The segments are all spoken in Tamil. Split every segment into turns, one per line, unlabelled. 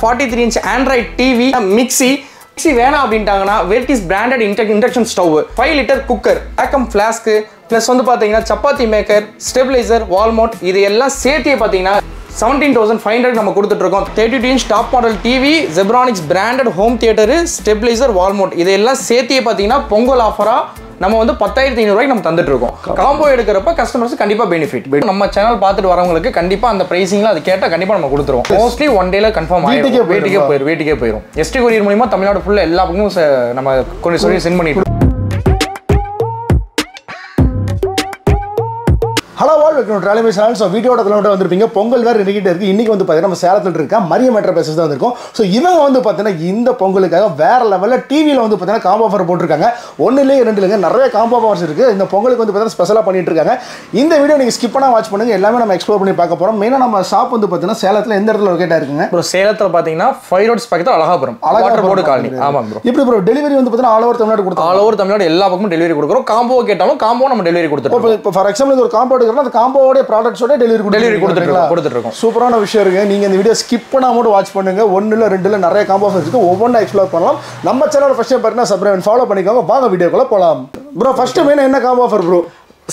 43 inch Android TV, mixi வேணாம் அப்படின்ட்டாங்கன்னா வெர்டிஸ் branded induction stove, 5 litre cooker, vacuum flask, plus வந்து பார்த்தீங்கன்னா சப்பாத்தி மேக்கர், ஸ்டெபிளைசர், வால்மவுண்ட், இது எல்லாம் சேர்த்தே பார்த்தீங்கன்னா 17,500 நம்ம கொடுத்துட்டு இருக்கோம். 32 inch top model TV, Zebronics branded home theatre, stabiliser, wall mount, இது எல்லாம் சேர்த்தே பார்த்தீங்கன்னா பொங்கல் ஆஃபரா நம்ம வந்து 10,500 ரூபாய்க்கு நம்ம தந்துட்டு இருக்கோம். காம்போ எடுக்கிறப்ப கஸ்டமர்ஸ் கண்டிப்பா பெனிஃபிட். நம்ம சேனல் பார்த்துட்டு வரவங்களுக்கு கண்டிப்பா அந்த பிரைசிங்ல அது கேட்டா கண்டிப்பா நம்ம கொடுத்துருவோம். மோஸ்ட்லி ஒன் டேல கன்ஃபார்ம் ஆயிடும், வீட்டுக்கே போயிடும். எஸ்டி கொரியர் மூலமா தமிழ்நாடு ஃபுல்லா எல்லா பக்கமும் நம்ம கொரியர் சொல்லி சென்ட் பண்ணிட்டு.
ஹலோ வால் வெல்கம் டு ட்ராலிமே சேனல். ஸோ வீடியோட கிலோமீட்டர் வந்திருப்பீங்க. பொங்கல் வேறு நெருங்கிட்டே இருக்குது. இன்றைக்கி வந்து பார்த்தீங்கன்னா நம்ம சேலத்தில் இருக்க மரியம் என்டர்பிரைசஸ் தான் வந்திருக்கோம். ஸோ இவங்க வந்து பார்த்தீங்கன்னா இந்த பொங்கலுக்காக வேறு லெவலில் டிவியில் வந்து பார்த்தீங்கன்னா காம்போ ஆஃபர் போட்டிருக்காங்க. ஒன்றுலேயே 2 இல்லைங்க, நிறைய காம்போ ஆஃபர்ஸ் இருக்குது. இந்த பொங்கலுக்கு வந்து பார்த்தீங்கன்னா ஸ்பெஷலாக பண்ணிட்டு இருக்காங்க. இந்த வீடியோ நீங்கள் ஸ்கிப் பண்ணால் வாட்ச் பண்ணுங்கள். எல்லாமே நம்ம எக்ஸ்ப்ளோர் பண்ணி பார்க்க போகிறோம். மெயினாக நம்ம ஷாப் வந்து பார்த்தீங்கன்னா சேலத்தில் எந்த இடத்துல லொக்கேட்டாக இருக்குங்க?
ப்ரோ சேலத்தில் பார்த்தீங்கன்னா 5 ரோட்ஸ் பக்கத்தில் அழகாபுரம் போர்டு காலனி. ஆமாம் ப்ரோ.
இப்படி ப்ரோ டெலிவரி வந்து பார்த்தீங்கன்னா ஆல் ஓவர் தமிழ்நாடு கொடுத்தோம்.
ஆல் ஓவர் தமிழ்நாடு எல்லா பக்கமும் டெலிவரி கொடுக்குறோம். காம்போ கேட்டாலும் காம்போ நம்ம டெலிவரி கொடுத்துருக்கோம்.
இப்போ ஃபார் எக்ஸாம்பிள் ஒரு காம்போ எடுக்கிறோம், அந்த காம்போவோட ப்ராடக்ட்ஸோட டெலிவரி கொடுத்துருக்கோம். சூப்பரான விஷயம் இருக்கு. நீங்க இந்த வீடியோ ஸ்கிப் பண்ணாம மட்டும் வாட்ச் பண்ணுங்க. 1 இல்ல 2 இல்ல நிறைய காம்போ ஆஃபர்ஸ் இருக்கு. ஒவ்வொன்றா எக்ஸ்ப்ளோர் பண்ணலாம். நம்ம சேனலை ஃபர்ஸ்ட் டைம் பாருங்க, சப்ஸ்கிரைப் ஃபாலோ பண்ணிக்கோங்க. வாங்க வீடியோக்குள்ள போலாம். ப்ரோ ஃபர்ஸ்ட் மெயின் என்ன காம்போ ஆஃபர் ப்ரோ?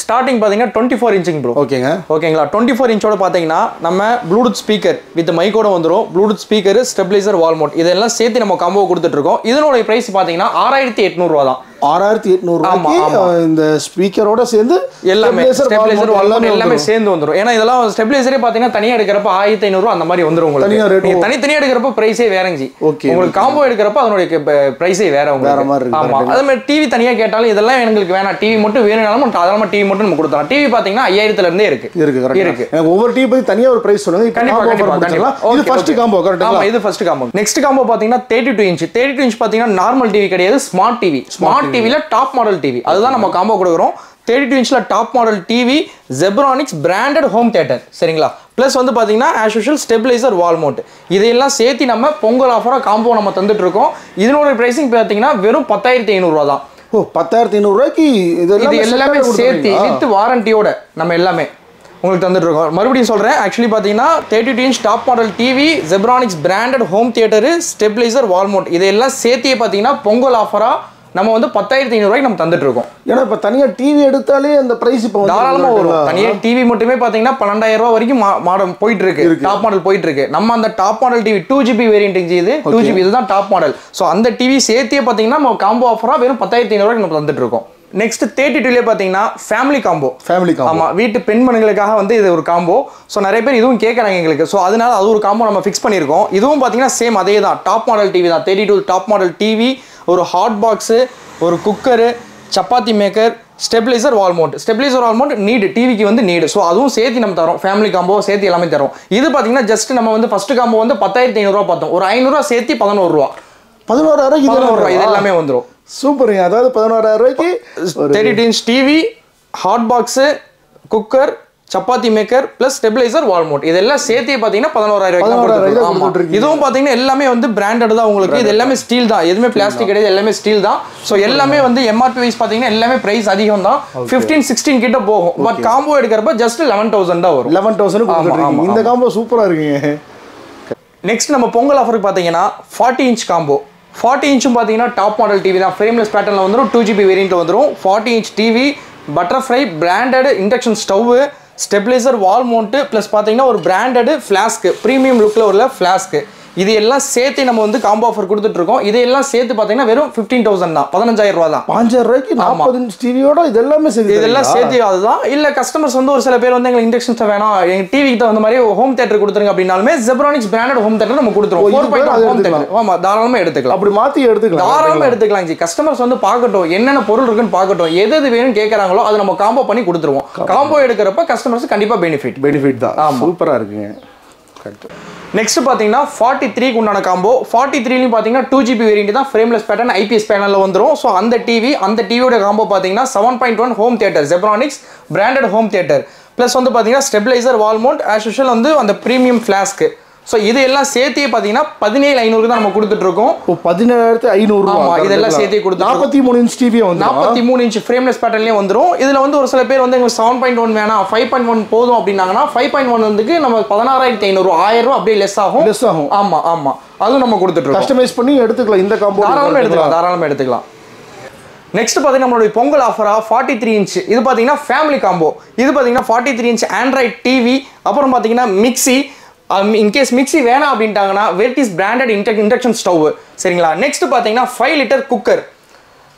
ஸ்டார்டிங் பார்த்தீங்கன்னா 24 இன்ச்சிங் ப்ரோ. ஓகேங்களா. 24 இன்ச்சோட பார்த்தீங்கன்னா நம்ம ப்ளூடூத் ஸ்பீக்கர் வித் மைக்கோட வந்துடும். ப்ளூடூத் ஸ்பீக்கர், ஸ்டெபிளைசர், வால்மவுண்ட், இதெல்லாம் சேர்த்து நம்ம காம்போ கொடுத்துட்டு இருக்கோம். இதனோட பிரைஸ் பார்த்தீங்கன்னா 6,800 ரூபா தான்.
6,800 இந்த ஸ்பீக்கரோட சேர்ந்து
எல்லாமே ஸ்டெபிளைசர், வால்மவுண்ட் எல்லாமே சேர்ந்து வந்துடும். ஏன்னா இதெல்லாம் ஸ்டெபிளைசரே பார்த்தீங்கன்னா தனியாக எடுக்கிறப்ப 1,500 ரூபா அந்த மாதிரி வந்துடும். உங்களுக்கு தனித்தனியாக எடுக்கிறப்ப பிரைஸே வேறஞ்சி. உங்களுக்கு காம்போ எடுக்கிறப்ப அதனுடைய பிரைஸே வேற உங்களுக்கு. ஆமா, அதே மாதிரி டிவி தனியாக கேட்டாலும் இதெல்லாம் எங்களுக்கு வேணாம், டிவி மட்டும் வேணும்னாலும் அதெல்லாம் டிவி மட்டும் நம்ம கொடுத்தோம். டிவி பார்த்தீங்கன்னா 5,000 இருந்தே இருக்கு.
ஒவ்வொரு டிவி பத்தி தனியாக ஒரு பிரைஸ் சொல்லுங்க. கண்டிப்பா இது ஃபர்ஸ்ட் காம்போ. கரெக்ட்டா?
இது ஃபர்ஸ்ட் காம்போ. நெக்ஸ்ட் காம்போ பார்த்தீங்கன்னா 32 இன்ச். 32 இன்ச் பார்த்தீங்கன்னா நார்மல் டிவி கிடையாது, ஸ்மார்ட் டிவி. ஸ்மார்ட் டிவில டாப் மாடல் டிவி, அதுதான் நம்ம காம்போ கொடுக்குறோம். 32 இன்ச்ல top model TV, Zebronics branded home theatre, சரிங்களா. பிளஸ் வந்து பாத்தீங்கன்னா ஆஸ் யூஷுவல் ஸ்டெபிளைசர், வால்மவுண்ட், இதையெல்லாம் சேர்த்து நம்ம பொங்கல் ஆஃபரா காம்போ நம்ம தந்துட்டு இருக்கோம். இதனோட பிரைசிங் பார்த்தீங்கன்னா வெறும் 10,500 ரூபா தான்.
ஓ, 10,500 ரூபாய்க்கு இது
எல்லாமே சேர்த்து வித் வாரண்டியோட நம்ம எல்லாமே உங்களுக்கு தந்துட்டு இருக்கோம். மறுபடியும் சொல்றேன், ஆக்சுவலி பாத்தீங்கன்னா 32 inch top model TV, Zebronics branded home theatre, stabiliser, wall mount, இதெல்லாம் சேர்த்தே பாத்தீங்கன்னா பொங்கல் ஆஃபரா நம்ம வந்து 10,500 ரூபாய்க்கு நம்ம தந்துட்டு இருக்கோம்.
ஏன்னா இப்போ தனியாக டிவி எடுத்தாலே அந்த பிரைஸ் இப்போ
தாராளமா வரும். தனியாக டிவி மட்டுமே பார்த்தீங்கன்னா 12,000 ரூபா வரைக்கும் மாடல் போயிட்டு இருக்கு, டாப் மாடல் போயிட்டு இருக்கு. நம்ம அந்த top model TV 2GB variant இது 2GB, இதுதான் டாப் மாடல். ஸோ அந்த டிவி சேர்த்தே பார்த்தீங்கன்னா நம்ம காம்போ ஆஃபரா வெறும் 10,500 ரூபாய்க்கு நம்ம தந்துட்டு இருக்கோம். நெக்ஸ்ட் 32ல பார்த்தீங்கன்னா ஃபேமிலி காம்போ. ஆமா, வீட்டு பெண்மணிகளுக்காக வந்து இது ஒரு காம்போ. ஸோ நிறைய பேர் இதுவும் கேட்குறாங்க எங்களுக்கு. ஸோ அதனால அது ஒரு காம்போ நம்ம ஃபிக்ஸ் பண்ணியிருக்கோம். இதுவும் பார்த்தீங்கன்னா சேம் அதே தான், டாப் மாடல் டிவி தான். 32 டாப் மாடல் டிவி, ஒரு ஹாட் பாக்ஸு, ஒரு cooker, chapati maker, stabiliser, wall mount. Stabiliser, wall mount need, டிவிக்கு வந்து நீடு. ஸோ அதுவும் சேர்த்து நம்ம தரோம். ஃபேமிலி காம்போ சேர்த்து எல்லாமே தரோம். இது பார்த்தீங்கன்னா ஜஸ்ட் நம்ம வந்து ஃபர்ஸ்ட் காம்போ வந்து 10,500 ரூபா பார்த்தோம். ஒரு 500 ரூபா சேர்த்து 11 ரூபா.
11,000
ரூபா இது எல்லாமே வந்துடும்.
சூப்பருங்க. அதாவது 11,000 ரூபாய்க்கு
32 inch TV, hot box, cooker, chapati maker plus stabiliser, wall mount, இதெல்லாம் சேர்த்து பார்த்தீங்கன்னா 11,000 ரூபாய்க்கு. இதுவும் பார்த்தீங்கன்னா எல்லாமே வந்து பிராண்டட் தான் உங்களுக்கு. இது எல்லாமே ஸ்டீல் தான், எதுவுமே பிளாஸ்டிக் கிடையாது, எல்லாமே ஸ்டீல் தான். ஸோ எல்லாமே வந்து எம்ஆர்பி வைஸ் பார்த்தீங்கன்னா எல்லாமே பிரைஸ் அதிகம் தான், 15-16 கிட்ட போகும். பட் காம்போ எடுக்கிறப்ப ஜஸ்ட் 11,000 தான் வரும்.
11,000 இந்த காம்போ சூப்பராக இருக்குங்க.
நெக்ஸ்ட் நம்ம பொங்கல் ஆஃபருக்கு பார்த்தீங்கன்னா 40 இன்ச் காம்போ. 40 இன்ச்சும் பார்த்தீங்கன்னா டாப் மாடல் டிவி தான், ஃப்ரேம்லெஸ் பேட்டர்னில் வந்துடும், 2GB வேரியண்ட்டில் வந்துடும். 40 inch TV, butterfly branded induction stove, stabiliser, wall mount, plus பார்த்தீங்கன்னா ஒரு பிராண்டட் ஃப்ளாஸ்க்கு, ப்ரீமியம் லுக்கில் உள்ள ஃப்ளாஸ்க்கு, இது எல்லாம் சேர்த்து நம்ம வந்து காம்போ ஆஃபர் கொடுத்துட்டு இருக்கோம். இதெல்லாம் சேர்த்து பார்த்தீங்கன்னா வெறும் 15,000 தான், 15,000 ரூபா தான்.
5,000 ரூபாய்க்கு 40 இன்ச் டிவியோட இதெல்லாமே சேர்த்து,
இதெல்லாம் சேர்த்து அதுதான். இல்லை கஸ்டமர்ஸ் வந்து ஒரு சில பேர் வந்து எங்களுக்கு இண்டக்ஷன்ஸ் வேணாம், எங்கள் டிவிக்கு தகுந்த மாதிரி ஹோம் தியேட்டர் கொடுத்துருங்க அப்படின்னாலுமே ஜெப்ரானிக்ஸ் பிராண்டட் ஹோம் தியேட்டர் நம்ம கொடுத்துருவோம். 4.1 ஹோம் தியேட்டர். ஆமாம், தாராளமாக எடுத்துக்கலாம்.
அப்படி மாற்றி எடுத்துக்கலாம்,
தாராளமாக எடுத்துக்கலாம் ஜி. கஸ்டமர்ஸ் வந்து பார்க்கட்டும், என்னென்ன பொருள் இருக்குன்னு பார்க்கட்டும், எது வேணும்னு கேட்குறாங்களோ அதை நம்ம காம்போ பண்ணி கொடுத்துருவோம். காம்போ எடுக்கிறப்ப கஸ்டமர்ஸ் கண்டிப்பாக பெனிஃபிட் தான்.
சூப்பராக இருக்குங்க.
நெக்ஸ்ட் பார்த்தீங்கன்னா 43க்கு உண்டான காம்போ. 43லையும் பார்த்தீங்கன்னா 2GB வேரியண்ட் தான், ஃப்ரேம்லெஸ் பேட்டர்ன், ஐபிஎஸ் பேனலில் வந்துடும். ஸோ அந்த டிவியோட காம்போ பார்த்தீங்கன்னா 7.1 home theatre, Zebronics branded home theatre, plus வந்து பார்த்தீங்கன்னா ஸ்டெபிளைசர், வால்மவுண்ட், ஆஸ் யூஷுவல் வந்து அந்த ப்ரீமியம் ஃப்ளாஸ்க்கு. ஸோ இது எல்லாம் சேர்த்தே பார்த்தீங்கன்னா 17,500 தான் நம்ம கொடுத்துட்டு இருக்கோம்.
17,500.
ஆமா, இதெல்லாம் சேர்த்தே கொடுத்து
43 இன்ச் டிவி வந்து
43 இன்ச் ஃப்ரேம்லெஸ் பேட்டர்ன்லேயே வந்துடும். இதில் வந்து ஒரு சில பேர் வந்து எங்களுக்கு 7.1 வேணாம் 5.1 போதும் அப்படின்னாங்கன்னா 5.1 வந்து நம்ம 16,500 1000 ரூபா அப்படியே லெஸ் ஆகும். ஆமா ஆமா, அதுவும் நம்ம கொடுத்துட்டு இருக்கோம்.
கஸ்டமைஸ் பண்ணி எடுத்துக்கலாம். இந்த காம்போ
தாராளமாக எடுத்துக்கலாம். நெக்ஸ்ட் பார்த்தீங்கன்னா நம்மளுடைய பொங்கல் ஆஃபராக 43 இன்ச் இது பார்த்தீங்கன்னா ஃபேமிலி காம்போ. இது பார்த்தீங்கன்னா 43 இன்ச் ஆண்ட்ராய்ட் டிவி, அப்புறம் பார்த்தீங்கன்னா மிக்ஸி. இன்கேஸ் மிக்ஸி வேணாம் அப்படின்ட்டாங்கன்னா வெர்டிஸ் பிராண்டட் இண்டக்ஷன் ஸ்டவ். சரிங்களா. நெக்ஸ்ட் பார்த்தீங்கன்னா 5 லிட்டர் குக்கர்.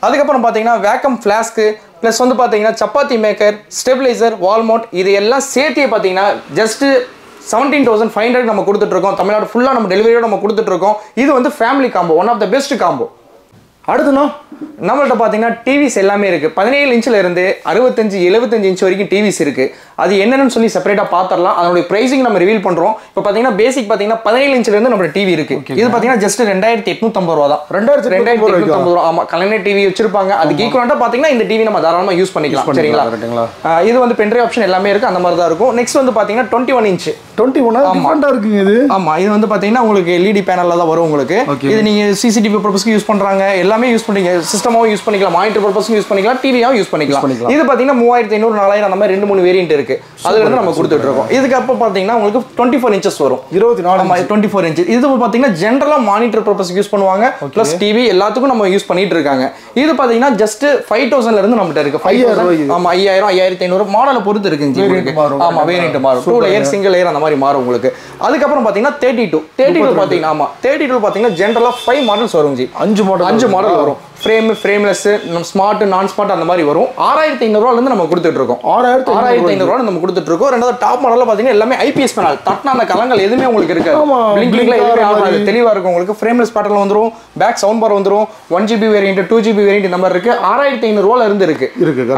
அதுக்கப்புறம் பார்த்தீங்கன்னா வேக்கம் ஃப்ளாஸ்க்கு ப்ளஸ் வந்து பார்த்தீங்கன்னா சப்பாத்தி மேக்கர், ஸ்டெபிளைசர், வால்மவுண்ட் இது எல்லாம் சேர்த்தியே பார்த்தீங்கன்னா ஜஸ்ட் 17,500 நம்ம கொடுத்துட்ருக்கோம். தமிழ்நாடு ஃபுல்லாக நம்ம டெலிவரியோட நம்ம கொடுத்துட்ருக்கோம். இது வந்து family combo, one of the best combo.
அடுத்துனா
நம்மள்ட்ட பார்த்தீங்கன்னா டிவிஸ் எல்லாமே இருக்குது. 17 இன்ச்சில் இருந்து 65 75 இன்ச் வரைக்கும் டிவிஸ் இருக்குது. அது என்னென்னு சொல்லி செப்பரேட்டாக பார்த்துடலாம். அதனுடைய ப்ரைஸிங் நம்ம ரிவீல் பண்ணுறோம். இப்போ பார்த்தீங்கன்னா பேசிக் பார்த்தீங்கன்னா 17 இன்ச்சிலேருந்து நம்ம டிவி இருக்குது. இது பார்த்தீங்கன்னா ஜஸ்ட் 2,850 ரூபா தான். 2,850 ரூபா. ஆமாம், கலைஞர் டிவி வச்சிருப்பாங்க. அதுக்கு ஈக்குவலாக பார்த்தீங்கன்னா இந்த டிவி நம்ம தாராளமாக யூஸ் பண்ணிக்கலாம். சரிங்களா. இது வந்து பென்ட்ரைவ் ஆப்ஷன் எல்லாமே இருக்குது, அந்த மாதிரி தான் இருக்கும். நெக்ஸ்ட் வந்து பார்த்தீங்கன்னா 21 இன்ச்.
21 இருக்குங்க இது.
ஆமாம், இது வந்து பார்த்தீங்கன்னா உங்களுக்கு எல்இடி பேனலில் தான் வரும் உங்களுக்கு. இது நீங்கள் சிசிடிவி பர்பஸ்க்கு யூஸ் பண்ணுறாங்க, எல்லாமே யூஸ் பண்ணிங்க. சிஸ்டமாவும் யூஸ் பண்ணிக்கலாம், மானிட்டர் பர்பஸ்க்கு யூஸ் பண்ணிக்கலாம், டிவியாவும் யூஸ் பண்ணிக்கலாம். இது பார்த்தீங்கன்னா 3,500 4,000 அந்த மாதிரி 2-3 வேரியன்ட் இருக்கு. அதுல இருந்து நம்ம கொடுத்துட்டு இருக்கோம். இதுக்கு அப்புறம் பார்த்தீங்கன்னா உங்களுக்கு 24 இன்ச்சஸ் வரும். 24 இன்ச். இது பார்த்தீங்கன்னா ஜென்ரலா மானிட்டர் பர்பஸ்க்கு யூஸ் பண்ணுவாங்க, பிளஸ் டிவி எல்லாத்துக்கும் நம்ம யூஸ் பண்ணிட்டு இருக்காங்க. இது பார்த்தீங்கன்னா ஜஸ்ட் 5,000ல இருந்து நம்மகிட்ட இருக்கு. 5,000. ஆமா, 5,000 5,500 மாடலை பொறுத்து இருக்குங்க. ஆமா, வேரியன்ட் மாறும். 2 லேயர் சிங்கிள் லேயர் அந்த மாதிரி மாறும் உங்களுக்கு. அதுக்கப்புறம் பார்த்தீங்கன்னா 32 பார்த்தீங்கன்னா ஆமா 32 பார்த்தீங்கன்னா ஜென்ரலா 5 மாடல்ஸ் வரும். 5 மாடல் வரும். ஃப்ரேம்லெஸ், ஸ்மார்ட், நான் ஸ்மார்ட் அந்த மாதிரி வரும். 6,500 இருந்து நம்ம கொடுத்துட்டு இருக்கோம். 6,500 நம்ம கொடுத்துட்டு இருக்கோம். ரெண்டாவது டாப் மாடல்ல பாத்தீங்கன்னா எல்லாமே ஐபிஎஸ் பேனல், தட்டின அந்த கலங்கள் எதுவுமே உங்களுக்கு இருக்காது. பிளிங்கிங்ல எதுவுமே ஆகாது, தெளிவா இருக்கும் உங்களுக்கு. ஃப்ரேம்லெஸ் பேட்டர்ல வந்துரும், பேக் சவுண்ட் பார் வந்துரும். 1GB வேரியன்ட், 2GB வேரியன்ட் இந்த மாதிரி இருக்கு. 6,500 இருந்து இருக்கு.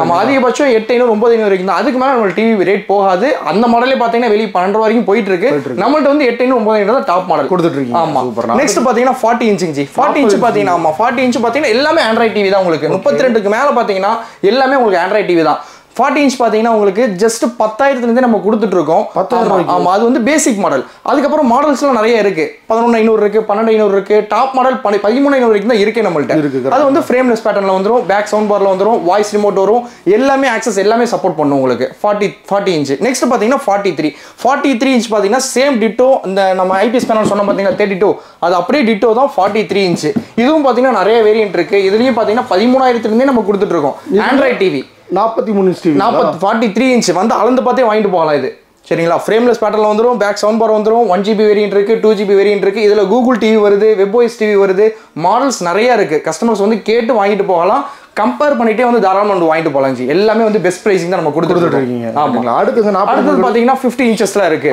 ஆமா, அதிகபட்சம் 8,500 9,500 வரைக்கும் தான். அதுக்கு மேல நம்ம டிவி ரேட் போகாது. அந்த மாடலே பாத்தீங்கன்னா வெளிய 12 வரைக்கும் போயிட்டு இருக்கு. நம்மள்ட்ட வந்து 8,500 9,500 தான் டாப் மாடல் கொடுத்துட்டு இருக்கீங்க. ஆமா. நெக்ஸ்ட் பாத்தீங்கன்னா 40 இன்ச். 40 இன்ச் பாத்தீங்கன்னா ஆமா 40 இன்ச் பாத்தீங்கன்னா எல்லாமே ஆண்ட்ராய்ட் டிவி தான் உங்களுக்கு. 32க்கு மேல பாத்தீங்கன்னா எல்லாமே உங்களுக்கு ஆண்ட்ராய்ட் டிவி தான். 40 இன்ச் பாத்தீங்கன்னா உங்களுக்கு ஜஸ்ட் 10,000 இருந்து நம்ம கொடுத்துட்டு இருக்கோம். 10,000. ஆமா, அது வந்து பேசிக் மாடல். அதுக்கப்புறம் மாடல்ஸ்லாம் நிறைய இருக்கு. 11,500 இருக்கு, 12,500 இருக்கு. டாப் மாடல் 13,500 வரைக்கும் தான் இருக்கு நம்மள்ட்ட. அது வந்து ஃப்ரேம்லெஸ் பேட்டர்ன்ல வந்துரும், பேக் சவுண்ட் பார்ல வந்துரும், வாய்ஸ் ரிமோட் வரும், எல்லாமே ஆக்சஸ் எல்லாமே சப்போர்ட் பண்ணும் உங்களுக்கு. 40 இன்ச். நெக்ஸ்ட் பாத்தீங்கன்னா 43 இன்ச் பாத்தீங்கன்னா சேம் டிட்டோ. இந்த நம்ம ஐபிஎஸ் பேனல் சொன்ன பாத்தீங்கன்னா 32 அது அப்படியே டிட்டோ தான். 43 இன்ச். இதுவும் பாத்தீங்கன்னா நிறைய வேரியன்ட் இருக்கு. இதுலயும் பாத்தீங்கன்னா 13,000 இருந்தே நம்ம கொடுத்துட்டு இருக்கோம். Android TV 43 inch TV 43 inch வந்து அளந்து பார்த்தே வாங்கிட்டு போகலாம் இது. சரிங்களா. ஃப்ரேம்லெஸ் பேட்டர்ல வந்துரும், பேக் சவுண்ட் பார் வந்துரும். 1GB வேரியன்ட் இருக்கு, 2GB வேரியன்ட் இருக்கு. இதுல கூகுள் டிவி வருது, வெப்ஓஎஸ் டிவி வருது. மாடல்ஸ் நிறைய இருக்கு. கஸ்டமர்ஸ் வந்து கேட்டு வாங்கிட்டு போகலாம். கம்பேர் பண்ணிட்டே வந்து தாராளமா வந்து வாங்கிட்டு போலாம் ஜி. எல்லாமே வந்து பெஸ்ட் பிரைசிங் தான் நம்ம கொடுத்துட்டு இருக்கீங்க. ஆமாங்களா. அடுத்து பாத்தீங்கன்னா 50 இன்ச்சஸ்ல இருக்கு.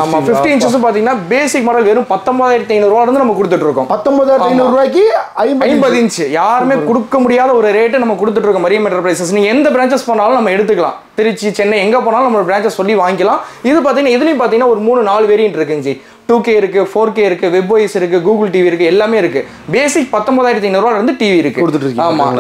ஆமா, 50 இன்ச்சஸ் பாத்தீங்கன்னா பேசிக் மாடல் வெறும் 19,500 இருந்து நம்ம கொடுத்துட்டு இருக்கோம். 19,500 ரூபாய்க்கு 50 இன்ச் யாருமே கொடுக்க முடியாத ஒரு ரேட் நம்ம கொடுத்துட்டு இருக்கோம். மரியம் என்டர்பிரைசஸ். நீங்க எந்த பிரான்ச்சஸ் போனாலும் நம்ம எடுத்துக்கலாம். திருச்சி, சென்னை எங்க போனாலும் நம்ம பிரான்ச்சஸ் சொல்லி வாங்கிக்கலாம். இது பாத்தீங்கன்னா இதுலயும் பாத்தீங்கன்னா ஒரு 3-4 வேரியன்ட் இருக்குங்க ஜி. 2K இருக்கு, 4K இருக்கு, வெப்ஓஎஸ் இருக்கு, கூகுள் டிவி இருக்கு, எல்லாமே இருக்கு. பேசிக் 19,500 இருந்து டிவி இருக்கு. ஆமா.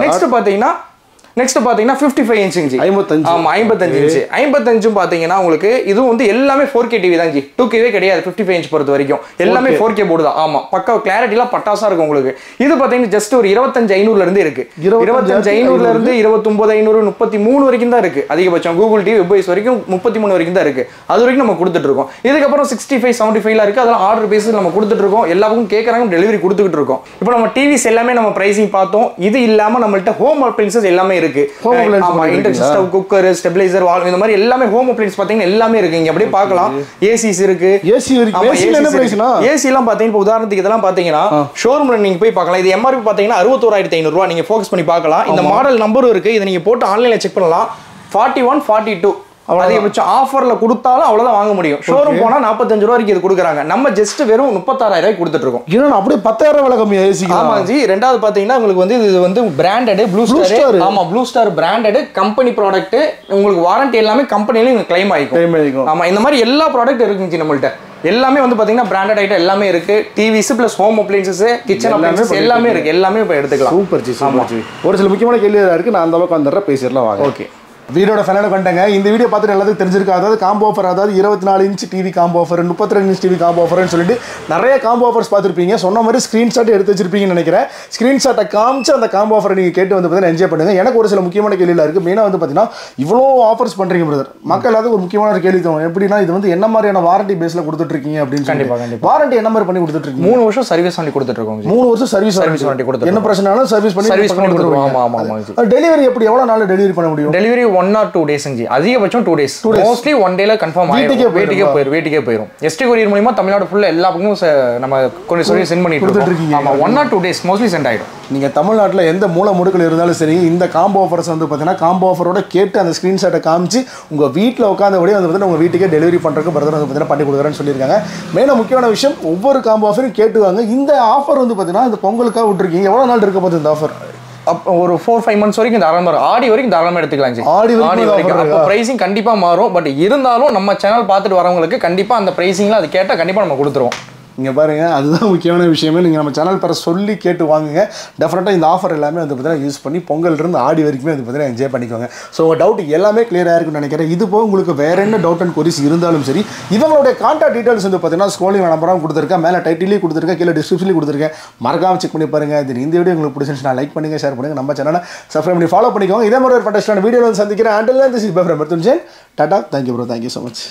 நெக்ஸ்ட் பாத்தீங்கன்னா 55 இன்ச்சுங்க ஜி. 55. ஆமா, 55 இன்ச். 55 பாத்தீங்கன்னா உங்களுக்கு இதுவும் வந்து எல்லாமே 4K டிவி தான் ஜி. 2Kவே கிடையாது. 55 இன்ச் பொறுத்த வரைக்கும் எல்லாமே 4K போர்டு தான். ஆமா, பக்கா கிளாரிட்டிலாம் பட்டாசா இருக்கும் உங்களுக்கு. இது பாத்தீங்கன்னா ஜஸ்ட் ஒரு 25,500 இருந்து இருக்கு. 25,500 இருந்து 29,500 33 வரைக்கும் தான் இருக்கு. அதிகபட்சம் கூகுள் டிவி வெப்ஓஎஸ் வரைக்கும் 33 வரைக்கும் தான் இருக்கு. அது வரைக்கும் நம்ம கொடுத்துட்டு இருக்கோம். இதுக்கப்புறம் 65 75 இருக்கு. அதெல்லாம் ஆர்டர் பேசிஸ் நம்ம கொடுத்துட்டு இருக்கோம். எல்லாருக்கும் கேட்கறாங்க, டெலிவரி கொடுத்துட்டு இருக்கோம். இப்போ நம்ம டிவிஸ் எல்லாமே நம்ம பிரைசிங் பார்த்தோம். இது இல்லாம நம்மள்ட்ட ஹோம் அப்ளையன்சஸ் எல்லாமே இருக்கு. Induction stove, cooker, stabiliser, valve இந்த மாதிரி எல்லாமே ஹோம் அப்ளையன்ஸ் பாத்தீங்கன்னா எல்லாமே இருக்கு. இங்க அப்படியே பார்க்கலாம். ஏசிஸ் இருக்கு. ஏசி என்ன பிரைஸ்னா? ஏசி எல்லாம் பாத்தீங்கன்னா உதாரணத்துக்கு இதெல்லாம் பாத்தீங்கன்னா ஷோரூம்ல நீங்க போய் பார்க்கலாம். இது எம்ஆர்பி பாத்தீங்கன்னா 61,500 ரூபாய். நீங்க ஃபோக்கஸ் பண்ணி பார்க்கலாம். இந்த மாடல் நம்பரும் இருக்கு. இதை நீங்க போட்டு ஆன்லைன்ல செக் பண்ணலாம். 41 42 அதிகபட்சம் ஆஃபர்ல கொடுத்தாலும் அவ்வளவுதான் வாங்க முடியும். ஷோரூம் போனா 45 ரூபாய்க்கு இது கொடுக்குறாங்க. நம்ம ஜஸ்ட் வெறும் 36,000 ரூபாய்க்கு கொடுத்துட்டு இருக்கோம்.
இன்னும் அப்படியே 10,000 விலை கம்மியா ஏசி. ஆமா
ஜி. ரெண்டாவது பாத்தீங்கன்னா உங்களுக்கு வந்து இது வந்து பிராண்டட் ப்ளூ ஸ்டார். ஆமா, blue star branded company product. உங்களுக்கு வாரண்டி எல்லாமே கம்பெனில உங்களுக்கு கிளைம் ஆயிக்கும். ஆமா, இந்த மாதிரி எல்லா ப்ராடக்ட் இருக்குங்க நம்மள்ட்ட. எல்லாமே வந்து பாத்தீங்கன்னா பிராண்டட் ஐட்டம் எல்லாமே இருக்கு. TVS plus home appliances, kitchen appliances எல்லாமே இருக்கு. எல்லாமே இப்ப எடுத்துக்கலாம்.
Super G, super G. ஒரு சில முக்கியமான கேள்வி இருக்கு. நான் அந்த அளவுக்கு வந்துடுறேன், பேசிடலாம் வாங்க.
ஓகே.
வீடியோட ஃபைனல் பண்ணிட்டேங்க. இந்த வீடியோ பார்த்துட்டு எல்லாத்துக்கும் தெரிஞ்சிருக்கு. அதாவது காம்போ ஆஃபர், அதாவது 24 inch TV combo offer, 32 inch TV combo ஆஃபர்னு சொல்லிட்டு நிறைய காம்போ ஆஃபர்ஸ் பார்த்துருப்பீங்க. சொன்ன மாதிரி ஸ்க்ரீன்ஷாட் எடுத்து வச்சிருப்பீங்கன்னு நினைக்கிறேன். ஸ்க்ரீன்ஷாட்டை காமிச்சு அந்த காம்போ ஆஃபர் நீங்கள் கேட்டு வந்து பார்த்தீங்கன்னா என்ஜாய் பண்ணுங்க. எனக்கு ஒரு சில முக்கியமான கேள்வியில் இருக்குது. மெயினாக வந்து பார்த்தீங்கன்னா இவ்வளோ ஆஃபர்ஸ் பண்ணுறீங்க பிரதர், மக்கள் எல்லாத்துக்கும் ஒரு முக்கியமான ஒரு கேள்வி தோணும். எப்படின்னா இது வந்து என்ன மாதிரியான வாரண்டி பேஸில் கொடுத்துட்ருக்கீங்க அப்படின்னு.
கண்டிப்பாக
வாரண்டி என்ன மாதிரி பண்ணி கொடுத்துட்ருக்கீங்க?
3 வருஷம் சர்வீஸ் வாரண்டி கொடுத்துட்ருக்கோம்.
3 வருஷம் சர்வீஸ் வாரண்டி கொடுத்து என்ன பிரச்சனைனாலும் சர்வீஸ் பண்ணி கொடுத்துருவோம். ஆமாம் ஆமாம். டெலிவரி எப்படி எவ்வளோ நாள் டெலிவரி பண்ண முடியும்?
Delivery 1 or 2 days. அதிகபட்சம் 2 days. மோஸ்ட்லி 1 டேல கன்ஃபார்ம் ஆயிடும். வீட்டுக்கே போயிடும். எஸ்டி கொரியர் மூலமா தமிழ்நாடு ஃபுல்லா எல்லா பக்கமும் நம்ம கொரியர் சர்வீஸ் சென்ட் பண்ணிட்டு இருக்கோம். ஆமா 1 or 2 days மோஸ்ட்லி சென்ட் ஆயிடும்.
நீங்க தமிழ்நாட்டில் எந்த மூல முடுக்கில் இருந்தாலும் சரி, இந்த காம்போ ஆஃபர்ஸ் வந்து பார்த்தீங்கன்னா காம்போ ஆஃபரோட கேட்டு அந்த ஸ்க்ரீன்ஷாட்டை காமிச்சு உங்க வீட்டில் உட்காந்தபடியே வந்து பார்த்தீங்கன்னா உங்க வீட்டுக்கே டெலிவரி பண்றதுக்கு பிரதர் வந்து பார்த்தீங்கன்னா பண்ணி கொடுக்குறேன்னு சொல்லியிருக்காங்க. மெயினாக முக்கியமான விஷயம், ஒவ்வொரு காம்போ ஆஃபரும் கேட்டுவாங்க. இந்த ஆஃபர் வந்து பார்த்தீங்கன்னா இந்த பொங்கலுக்காக விட்டுருக்கீங்க. எவ்வளோ நாள் இருக்க போகுது இந்த ஆஃபர்?
ஒரு 4-5 months வரைக்கும் தாராளமா ஆடி வரைக்கும் தாராளமா எடுத்துக்கலாம்.
ஆடி வரைக்கும்
அப்போ பிரைசிங் கண்டிப்பா மாறும். பட் இருந்தாலும் நம்ம சேனல் பார்த்துட்டு வரவங்களுக்கு கண்டிப்பா அந்த பிரைசிங்ல அது கேட்டால் கண்டிப்பா நம்ம கொடுத்துருவோம்.
இங்கே பாருங்கள், அதுதான் முக்கியமான விஷயமே. நீங்கள் நம்ம சேனல் பேரை சொல்லி கேட்டு வாங்குங்க. டெஃபினட்டாக இந்த ஆஃபர் எல்லாமே வந்து பார்த்தீங்கன்னா யூஸ் பண்ணி பொங்கல்லேருந்து ஆடி வரைக்குமே வந்து பார்த்தீங்கன்னா என்ஜாய் பண்ணிக்கோங்க. ஸோ உங்கள் டவுட் எல்லாமே கிளியராக இருக்குன்னு நினைக்கிறேன். இது போக உங்களுக்கு வேறு என்ன டவுட் அண்ட் கொரிஸ் இருந்தாலும் சரி, இவங்களுடைய கான்டாக்ட் டீட்டெயில்ஸ் வந்து பார்த்தீங்கன்னா ஸ்க்ரோலிங் நம்பராக கொடுத்துருக்கேன், மேலே டைட்டிலையும் கொடுத்துருக்கேன், கீழே டிஸ்கிரிப்ஷன்லையும் கொடுத்துருக்கேன். மறக்காம செக் பண்ணி பாருங்கள். இது இந்த வீடியோ உங்களுக்கு பிடிச்சிருந்துச்சுன்னா லைக் பண்ணுங்கள், ஷேர் பண்ணுங்கள், நம்ம சேனலை சப்ஸ்கிரைப் பண்ணி ஃபாலோ பண்ணிக்கோங்க. இதே மாதிரி ஒரு ஃபண்டாஸ்டிக்கான வீடியோவில் வந்து சந்திக்கிறேன். Until this is bye from Mrithyunjan. Tata. Thank you bro. Thank you so much.